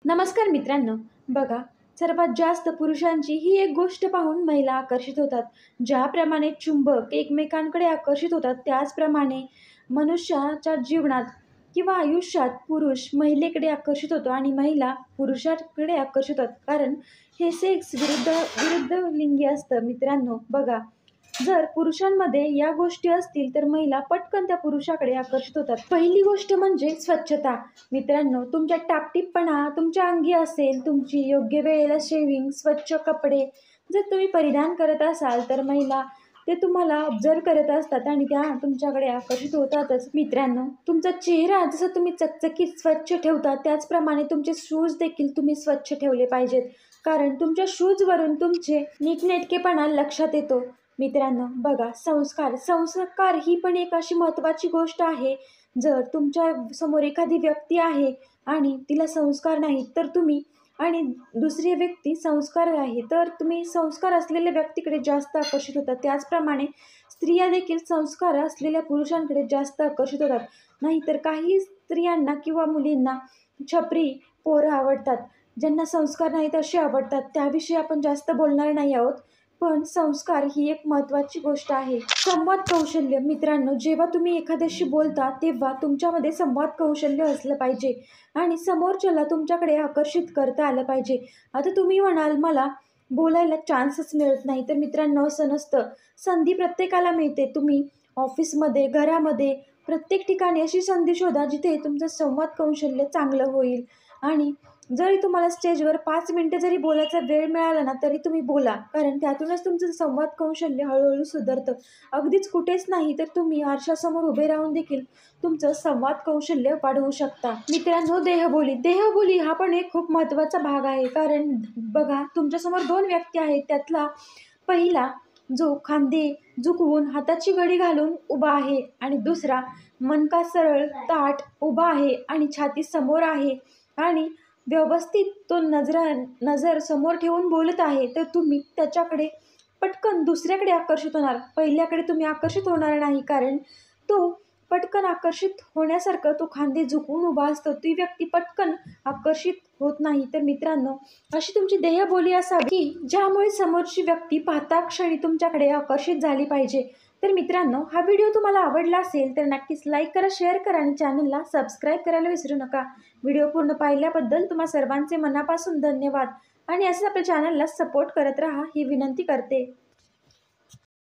नमस्कार मित्रांनो. बघा, सर्वात जास्त पुरुषांची ही एक गोष्ट पाहून महिला आकर्षित होतात. ज्याप्रमाणे चुंबक एकमेकांकडे आकर्षित होतात, त्याचप्रमाणे मनुष्याच्या जीवनात किंवा आयुष्यात पुरुष महिलेकडे आकर्षित होतो आणि महिला पुरुषाकडे आकर्षित होतात. कारण हे सेक्स विरुद्ध विरुद्ध लिंगी असतं मित्रांनो. बघा, जर पुरुषांमध्ये या गोष्टी असतील तर महिला पटकन त्या पुरुषाकडे आकर्षित होतात. पहिली गोष्ट म्हणजे स्वच्छता. मित्रांनो, तुमच्या टापटीपणा तुमच्या अंगी असेल, तुमची योग्य वेळेला शेविंग, स्वच्छ कपडे जर तुम्ही परिधान करत असाल तर महिला ते तुम्हाला ऑब्झर्व करत असतात आणि त्या तुमच्याकडे आकर्षित होतातच. मित्रांनो, तुमचा चेहरा जसं तुम्ही चकचकीत स्वच्छ ठेवता त्याचप्रमाणे तुमचे शूज देखील तुम्ही स्वच्छ ठेवले पाहिजेत. कारण तुमच्या शूजवरून तुमचे नीटनेटकेपणा लक्षात येतो. मित्रांनो, बघा, संस्कार संस्कार ही पण एक अशी महत्त्वाची गोष्ट आहे. जर तुमच्या समोर एखादी व्यक्ती आहे आणि तिला संस्कार नाही तर तुम्ही आणि दुसरी व्यक्ती संस्कार आहे तर तुम्ही संस्कार असलेल्या व्यक्तीकडे जास्त आकर्षित होतात. त्याचप्रमाणे स्त्रिया देखील संस्कार असलेल्या पुरुषांकडे जास्त आकर्षित होतात. नाहीतर काही स्त्रियांना किंवा मुलींना छपरी पोरं आवडतात, ज्यांना संस्कार नाहीत असे आवडतात. त्याविषयी आपण जास्त बोलणार नाही आहोत. पण संस्कार ही एक महत्त्वाची गोष्ट आहे. संवाद कौशल्य. मित्रांनो, जेव्हा तुम्ही एखाद्याशी बोलता तेव्हा तुमच्यामध्ये संवाद कौशल्य असलं पाहिजे आणि समोरच्याला तुमच्याकडे आकर्षित करता आलं पाहिजे. आता तुम्ही म्हणाल मला बोलायला चान्सच मिळत नाही, तर मित्रांनो, असं नसतं. संधी प्रत्येकाला मिळते. तुम्ही ऑफिसमध्ये, घरामध्ये, प्रत्येक ठिकाणी अशी संधी शोधा जिथे तुमचं संवाद कौशल्य चांगलं होईल. आणि जरी तुम्हाला स्टेजवर 5 मिनिटं जरी बोलायचा वेळ मिळाला ना तरी तुम्ही बोला. कारण त्यातूनच तुमचं संवाद कौशल्य हळूहळू सुधारतं. अगदीच कुठेच नाही तर तुम्ही आरशासमोर उभे राहून देखील तुमचं संवाद कौशल्य वाढवू शकता. मित्रांनो, देहबोली. देहबोली हा पण एक खूप महत्त्वाचा भाग आहे. कारण बघा, तुमच्यासमोर 2 व्यक्ती आहेत. त्यातला पहिला जो खांदे झुकवून हाताची घडी घालून उभा आहे आणि दुसरा मनका सरळ ताठ उभा आहे आणि छाती समोर आहे आणि व्यवस्थित तो नजर समोर ठेवून बोलत आहे, तर तुम्ही त्याच्याकडे पटकन दुसऱ्याकडे आकर्षित होणार. पहिल्याकडे तुम्ही आकर्षित होणार नाही. कारण तो पटकन आकर्षित होण्यासारखं तो खांदे झुकवून उभा असतो. ती व्यक्ती पटकन आकर्षित होत नाही. तर मित्रांनो, अशी तुमची देहबोली असावी की ज्यामुळे समोरची व्यक्ती पाहता क्षणी तुमच्याकडे आकर्षित झाली पाहिजे. तर मित्रांनो, हा व्हिडिओ तुम्हाला आवडला असेल तर नक्कीच लाईक करा, शेअर करा आणि चॅनलला सबस्क्राईब करायला विसरू नका. व्हिडिओ पूर्ण पाहिल्याबद्दल तुम्हा सर्वांचे मनापासून धन्यवाद आणि असंच आपल्या चॅनलला सपोर्ट करत राहा ही विनंती करते.